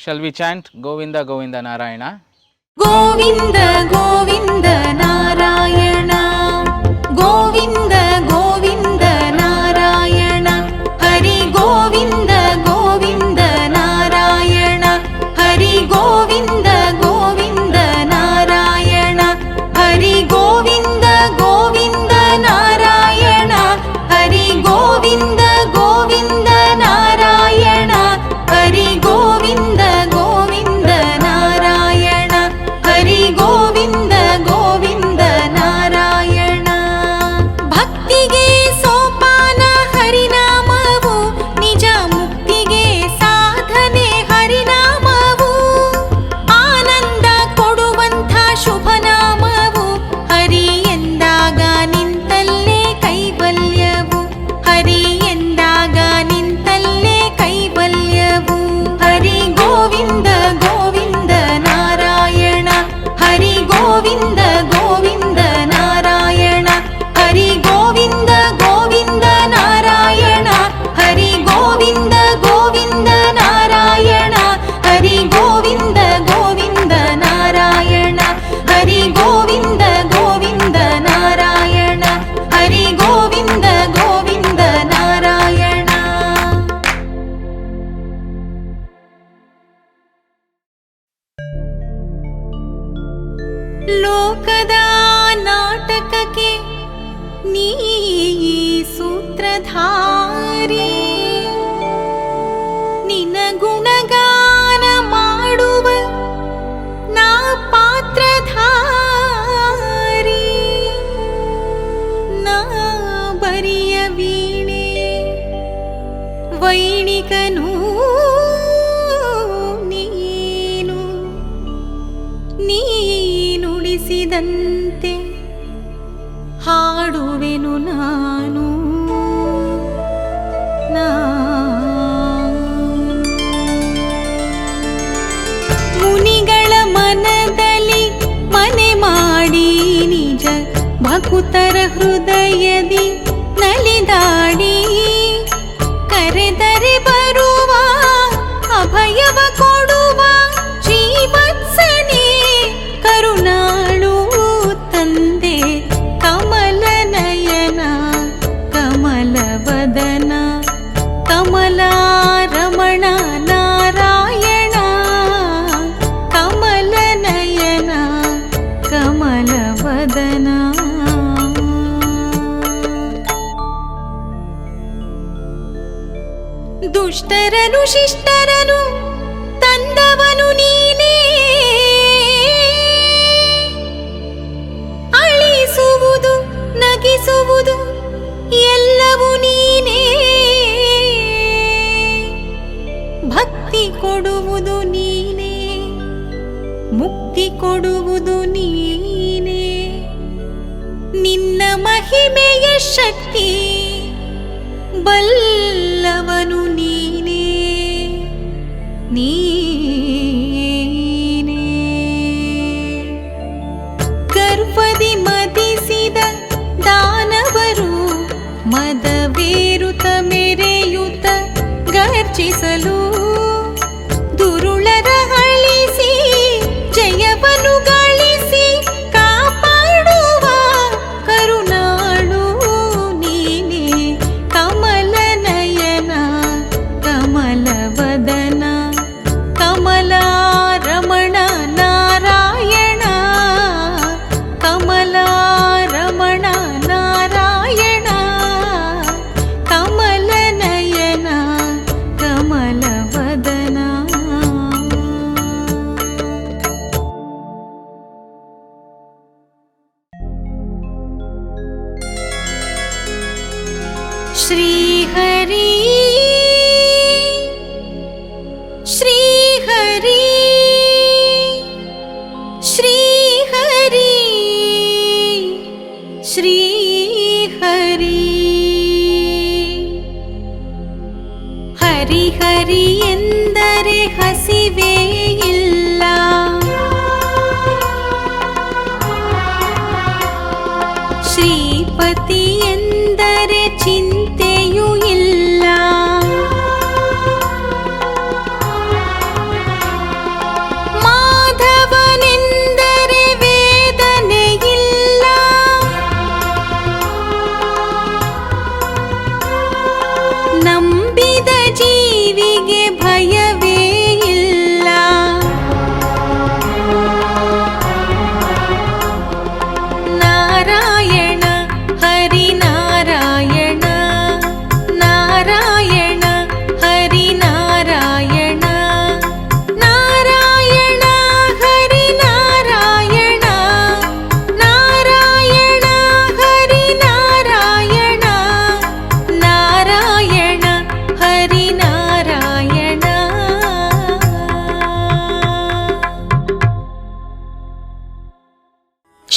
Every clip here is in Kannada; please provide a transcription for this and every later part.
Shall we chant Govinda Govinda Narayana? Govinda Govinda Narayana, Govinda Govinda Narayana, Hari Govinda Govinda Narayana, Hari Govinda Govinda Narayana, Hari Govinda Govinda Narayana, Hari Govinda Govinda Narayana, Hari Govinda Govinda Narayana, Hari Govinda Govinda Narayana. ಭಕ್ತಿಗೆ ಸೋಪಾನ ಹರಿನಾಮವು, ನಿಜ ಮುಕ್ತಿಗೆ ಸಾಧನೆ ಹರಿನಾಮವು, ಆನಂದ ಕೊಡುವಂಥ ಶುಭನಾಮವು, ಹರಿ ಎಂದಾಗ ನಿಂತಲ್ಲೇ ಕೈವಲ್ಯವು, ಹರಿ ಎಂದಾಗ ನಿಂತಲ್ಲೇ ಕೈವಲ್ಯವು. ಹರಿ ಗೋವಿಂದ ಗೋವಿಂದ ನಾರಾಯಣ, ಹರಿ ಗೋವಿಂದ ಗೋವಿಂದ ನಾರಾಯಣ, ಹರಿ ಗೋವಿಂದ ಗೋವಿಂದ ನಾರಾಯಣ, ಹರಿ ಗೋವಿಂದ ಗೋವಿಂದ ನಾರಾಯಣ, ಹರಿ ಗೋವಿಂದ ಗೋವಿಂದ ನಾರಾಯಣ, ಹರಿ ಗೋವಿಂದ ಗೋವಿಂದ ನಾರಾಯಣ, ಹರಿ ಗೋವಿಂದ ಗೋವಿಂದ ನಾರಾಯಣ. ಲೋಕದ ನಾಟಕಕ್ಕೆ ನೀ ಸೂತ್ರಧಾರಿ, ನಿನ ಗುಣಗಾನ ಮಾಡುವ ನಾ ಪಾತ್ರಧಾರಿ, ನಾ ಬರಿಯ ವೀಣೆ ವೈಣಿಕನು ನೀನು, ನೀನುಡಿಸಿದಂತೆ ಹಾಡುವೆನು ನಾನು. ಮುನಿಗಳ ಮನದಲ್ಲಿ ಮನೆ ಮಾಡಿ, ನಿಜ ಭಕುತರ ಹೃದಯದಿ ನಲಿದಾಡಿ, ಕರೆದರೆ ಬರುವ ಅಭಯವ ಕೊಡುವ ಶ್ರೀವತ್ಸನೇ ಕರುಣಾಳು ತಂದೆ, ಕಮಲ ನಯನ ಕಮಲವದನ ಕಮಲಾರಮಣ ನಾರಾಯಣ, ಕಮಲ ನಯನ ಕಮಲವದನ. ದುಷ್ಟರನು ಶಿಷ್ಟರನು ತಂದವನು ನೀನೇ, ಅಳಿಸುವುದು ನಗಿಸುವುದು ಎಲ್ಲವೂ ನೀನೇ, ಭಕ್ತಿ ಕೊಡುವುದು ನೀನೇ, ಮುಕ್ತಿ ಕೊಡುವುದು ನೀನೇ, ನಿನ್ನ ಮಹಿಮೆಯ ಶಕ್ತಿ ಬಲ್ಲವನು ನೀನೇ, ನೀನೇ. ಗರ್ವದಿ ಮದಿಸಿದ ದಾನವರು ಮದವೇರುತ ಮೆರೆಯುತ ಗರ್ಜಿಸಲು, ದುರುಳರ ಅಳಿಸಿ ಜಯವನ್ನು ಗಳಿಸಿ ಕಾಪಾಡುವ ಕರುಣಾಳು ನೀನೇ, ಕಮಲ ನಯನ ಕಮಲವದನ ಕಮಲಾರಮಣ ನಾರಾಯಣ, ಕಮಲಾರಮಣ ನಾರಾಯಣ, ಕಮಲ ನಯನ ಕಮಲವದನ. ಶ್ರೀಹರಿ ಶ್ರೀಹರಿ ಶ್ರೀಹರಿ ಶ್ರೀಹರಿ, ಹರಿ ಹರಿ ಎಂದರೆ ಹಸಿವೇ ಇಲ್ಲ, ಶ್ರೀಪತಿ ಎಂದರೆ ಚಿಂತೆಯೂ ಇಲ್ಲ,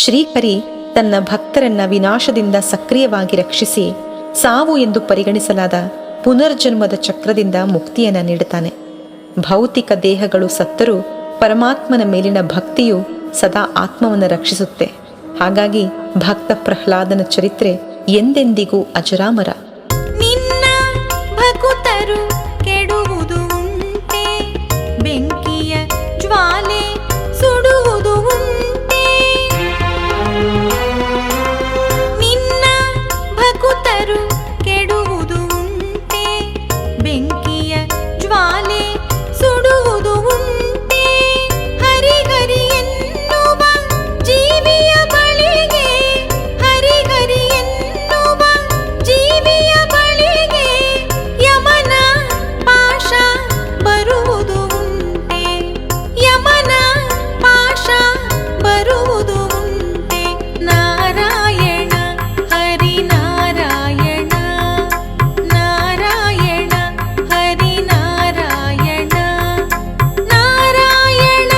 ಶ್ರೀಹರಿ ತನ್ನ ಭಕ್ತರನ್ನ ವಿನಾಶದಿಂದ ಸಕ್ರಿಯವಾಗಿ ರಕ್ಷಿಸಿ ಸಾವು ಎಂದು ಪರಿಗಣಿಸಲಾದ ಪುನರ್ಜನ್ಮದ ಚಕ್ರದಿಂದ ಮುಕ್ತಿಯನ್ನ ನೀಡುತ್ತಾನೆ. ಭೌತಿಕ ದೇಹಗಳು ಸತ್ತರೂ ಪರಮಾತ್ಮನ ಮೇಲಿನ ಭಕ್ತಿಯು ಸದಾ ಆತ್ಮವನ್ನು ರಕ್ಷಿಸುತ್ತೆ. ಹಾಗಾಗಿ ಭಕ್ತ ಪ್ರಹ್ಲಾದನ ಚರಿತ್ರೆ ಎಂದೆಂದಿಗೂ ಅಜರಾಮರ. ನಿನ್ನ ಭಕುತರು ಕೆಡುವುದು ಉಂಟೆ, ಬೆಂಕಿಯ ಜ್ವಾಲೆ ಸುಡುವುದು ಉಂಟೆ. ನಿನ್ನ ಭಕುತರು ಕೆಡುವುದು ಉಂಟೆ, ಬೆಂಕಿಯ ಜ್ವಾಲೆ ಸುಡುವುದು ಉಂಟೆ. ಹರಿ ಹರಿ ಎನ್ನುವ ಜೀವಿಯ ಬಳಿಗೆ, ಹರಿ ಹರಿ ಎನ್ನುವ ಜೀವಿಯ ಬಳಿಗೆ ಯಮನ ಪಾಶ ಬರುವುದು ಉಂಟೆ, ಯಮನ ಪಾಶ ಬರುವುದು ಉಂಟೆ. ನಾರಾಯಣ ಹರಿ ನಾರಾಯಣ, ನಾರಾಯಣ ಹರಿ ನಾರಾಯಣ, ನಾರಾಯಣ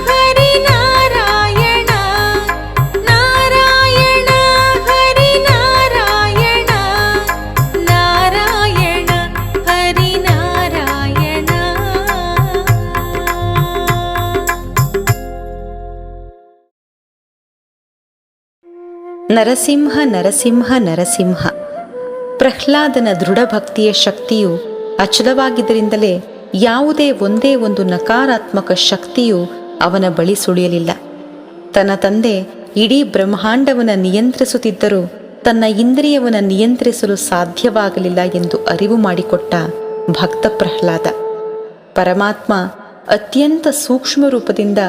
ಹರಿ ನಾರಾಯಣ, ನಾರಾಯಣ ಹರಿ ನಾರಾಯಣ, ನಾರಾಯಣ ಹರಿ ನಾರಾಯಣ. ನರಸಿಂಹ ನರಸಿಂಹ ನರಸಿಂಹ. ಪ್ರಹ್ಲಾದನ ದೃಢಭಕ್ತಿಯ ಶಕ್ತಿಯು ಅಚಲವಾಗಿದ್ದರಿಂದಲೇ ಯಾವುದೇ ಒಂದೇ ಒಂದು ನಕಾರಾತ್ಮಕ ಶಕ್ತಿಯು ಅವನ ಬಳಿ ಸುಳಿಯಲಿಲ್ಲ. ತನ್ನ ತಂದೆ ಇಡೀ ಬ್ರಹ್ಮಾಂಡವನ್ನು ನಿಯಂತ್ರಿಸುತ್ತಿದ್ದರೂ ತನ್ನ ಇಂದ್ರಿಯವನ್ನು ನಿಯಂತ್ರಿಸಲು ಸಾಧ್ಯವಾಗಲಿಲ್ಲ ಎಂದು ಅರಿವು ಮಾಡಿಕೊಟ್ಟ ಭಕ್ತ ಪ್ರಹ್ಲಾದ. ಪರಮಾತ್ಮ ಅತ್ಯಂತ ಸೂಕ್ಷ್ಮ ರೂಪದಿಂದ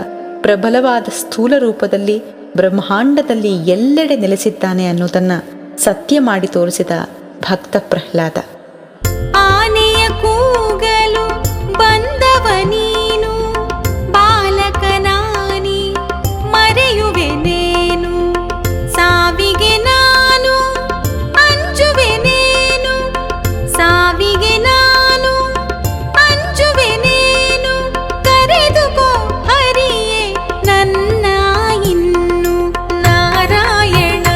ಪ್ರಬಲವಾದ ಸ್ಥೂಲ ರೂಪದಲ್ಲಿ ಬ್ರಹ್ಮಾಂಡದಲ್ಲಿ ಎಲ್ಲೆಡೆ ನೆಲೆಸಿದ್ದಾನೆ ಅನ್ನೋದನ್ನು ಸತ್ಯ ಮಾಡಿ ತೋರಿಸಿದ ಭಕ್ತ ಪ್ರಹ್ಲಾದ. ಆನೆಯ ಕೂಗಲು ಬಂದವ ನೀನು, ಬಾಲಕನಾನಿ ಮರೆಯುವೆನೇನು, ಸಾವಿಗೆ ನಾನು ಅಂಜುವೆನೇನು, ಸಾವಿಗೆ ನಾನು ಅಂಜುವೆನೇನು. ಕರೆದುಕೋ ಹರಿಯೇ ನನ್ನ ಇನ್ನು, ನಾರಾಯಣ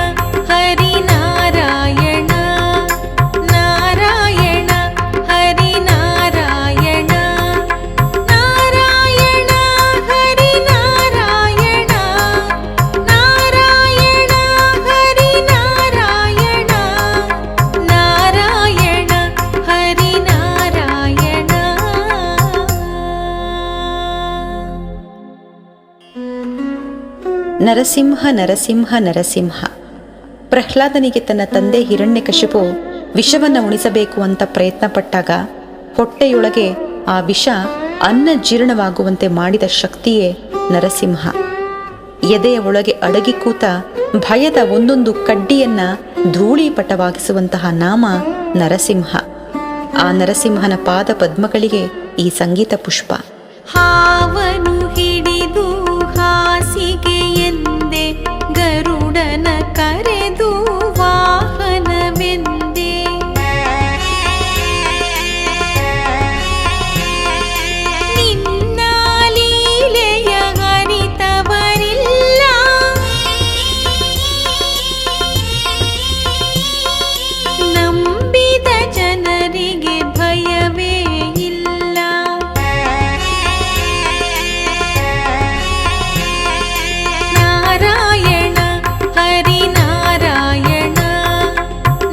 ಹರಿ ನಾರಾಯಣ, ನಾರಾಯಣ ಹರಿ ನಾರಾಯಣ, ನಾರಾಯಣ ಹರಿ ನಾರಾಯಣ, ನಾರಾಯಣ ಹರಿ ನಾರಾಯಣ, ನಾರಾಯಣ ಹರಿ ನಾರಾಯಣ. ನರಸಿಂಹ ನರಸಿಂಹ ನರಸಿಂಹ. ಪ್ರಹ್ಲಾದನಿಗೆ ತನ್ನ ತಂದೆ ಹಿರಣ್ಯಕಶಿಪು ವಿಷವನ್ನು ಉಣಿಸಬೇಕು ಅಂತ ಪ್ರಯತ್ನ ಪಟ್ಟಾಗ ಹೊಟ್ಟೆಯೊಳಗೆ ಆ ವಿಷ ಅನ್ನ ಜೀರ್ಣವಾಗುವಂತೆ ಮಾಡಿದ ಶಕ್ತಿಯೇ ನರಸಿಂಹ. ಎದೆಯ ಒಳಗೆ ಅಡಗಿ ಕೂತ ಭಯದ ಒಂದೊಂದು ಕಡ್ಡಿಯನ್ನ ಧೂಳೀಪಟವಾಗಿಸುವಂತಹ ನಾಮ ನರಸಿಂಹ. ಆ ನರಸಿಂಹನ ಪಾದ ಪದ್ಮಗಳಿಗೆ ಈ ಸಂಗೀತ ಪುಷ್ಪ. ಹಾವನು ಹಿಡಿದು ಹಾಸಿಗೆ ಎಂದೆ, ಗರುಡನ ಕರೆದು ವಾಹನವೆಂದೆ. ನಿನ್ನ ಲೀಲೆಯ ಅರಿತವರಿಲ್ಲ, ನಂಬಿದ ಜನರಿಗೆ ಭಯವೇ ಇಲ್ಲ. ನಾರಾಯಣ ಹರಿ ನಾರಾಯಣ,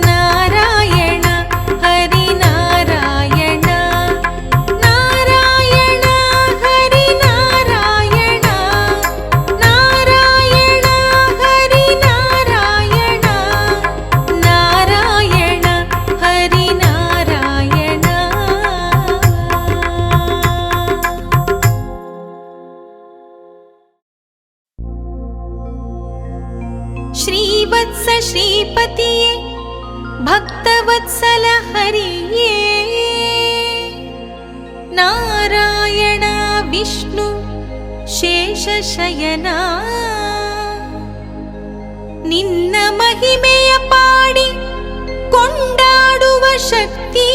ನಾರಾಯಣ ಹರಿ ನಾರಾಯಣ, ನಾರಾಯಣ ಹರಿ ನಾರಾಯಣ, ನಾರಾಯಣ ಹರಿ ನಾರಾಯಣ, ನಾರಾಯಣ ಹರಿ ನಾರಾಯಣ. ಶ್ರೀವತ್ಸ ಶ್ರೀಪತಿಯೇ ಭಕ್ತವತ್ಸಲ ಹರಿಯೇ, ನಾರಾಯಣ ವಿಷ್ಣು ಶೇಷಶಯನ. ನಿನ್ನ ಮಹಿಮೆಯ ಪಾಡಿ ಕೊಂಡಾಡುವ ಶಕ್ತಿ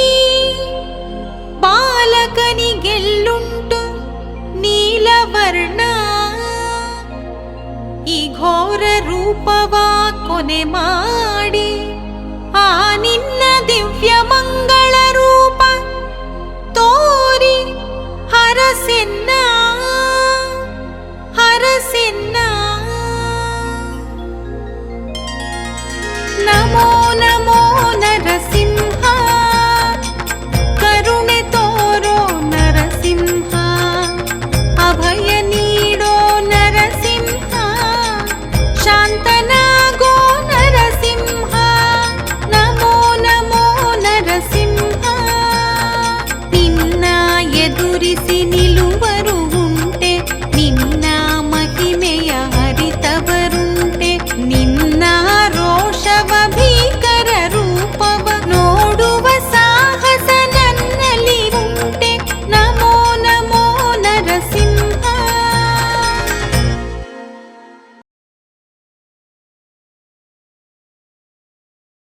ಬಾಲಕನಿಗೆಲ್ಲುಂಟು ನೀಲವರ್ಣ. ಈ ಘೋರ ರೂಪವ ಕೊನೆ ಮಾಡಿ ಆ ನಿನ್ನ ದಿವ್ಯ ಮಂಗಳ ರೂಪ ತೋರಿ ಹರಸೆನ್ನ